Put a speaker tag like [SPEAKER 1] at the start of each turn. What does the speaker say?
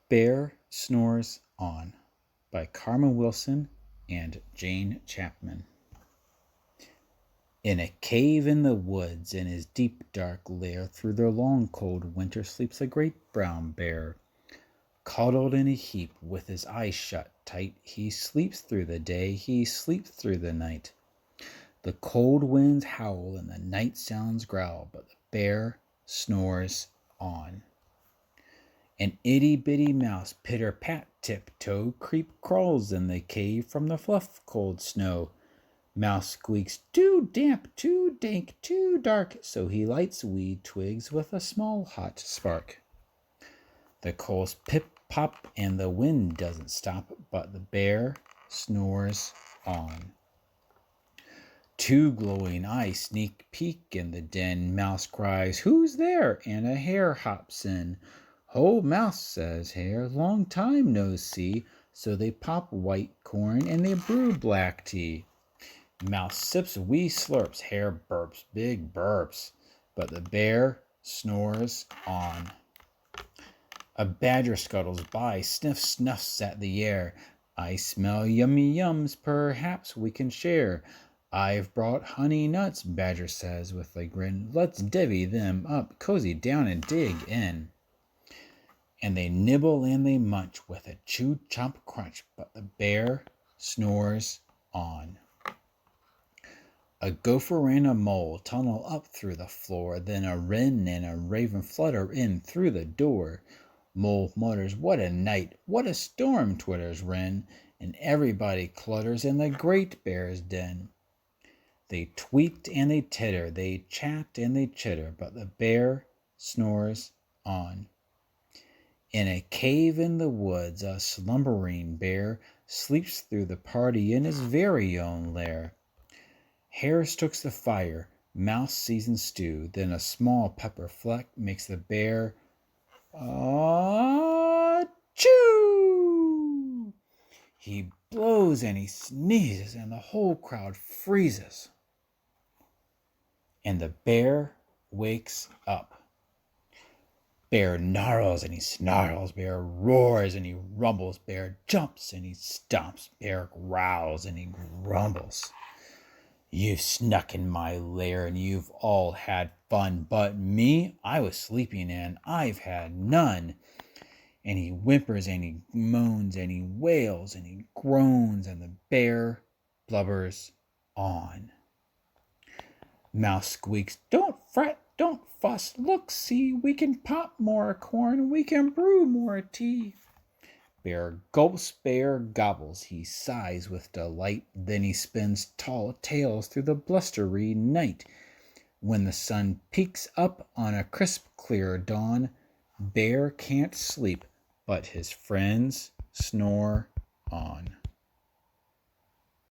[SPEAKER 1] Bear Snores On by Carmen Wilson and Jane Chapman. In a cave in the woods, in his deep dark lair, through the long cold winter sleeps a great brown bear. Cuddled in a heap, with his eyes shut tight, he sleeps through the day, he sleeps through the night. The cold winds howl and the night sounds growl, but the bear snores on. An itty-bitty mouse, pitter-pat, tiptoe, crawls in the cave from the fluff cold snow. Mouse squeaks, too damp, too dank, too dark, so he lights weed twigs with a small hot spark. The coals pip-pop and the wind doesn't stop, but the bear snores on. Two glowing eyes sneak peek in the den. Mouse cries, "Who's there?" and a hare hops in. "Ho, Mouse," says Hare, "long time no see." So they pop white corn and they brew black tea. Mouse sips wee slurps, Hare burps, big burps, but the bear snores on. A badger scuttles by, snuffs at the air. "I smell yummy yums, perhaps we can share." "I've brought honey nuts," Badger says with a grin. "Let's divvy them up, cozy down and dig in." And they nibble and they munch with a chew chomp crunch, but the bear snores on. A gopher and a mole tunnel up through the floor, then a wren and a raven flutter in through the door. Mole mutters, "What a night, what a storm," twitters wren, and everybody clutters in the great bear's den. They tweet and they titter, they chat and they chitter, but the bear snores on. In a cave in the woods, a slumbering bear sleeps through the party in his very own lair. Hare stokes the fire, Mouse seasons stew, then a small pepper fleck makes the bear chew. He blows and he sneezes, and the whole crowd freezes. And the bear wakes up. Bear gnarls and he snarls, bear roars and he rumbles, bear jumps and he stomps, bear growls and he grumbles. "You've snuck in my lair and you've all had fun, but me, I was sleeping and I've had none." And he whimpers and he moans and he wails and he groans, and the bear blubbers on. Mouse squeaks, "Don't fret, don't fuss, look, see, we can pop more corn, we can brew more tea." Bear gulps, bear gobbles, he sighs with delight, then he spins tall tales through the blustery night. When the sun peeks up on a crisp, clear dawn, Bear can't sleep, but his friends snore on.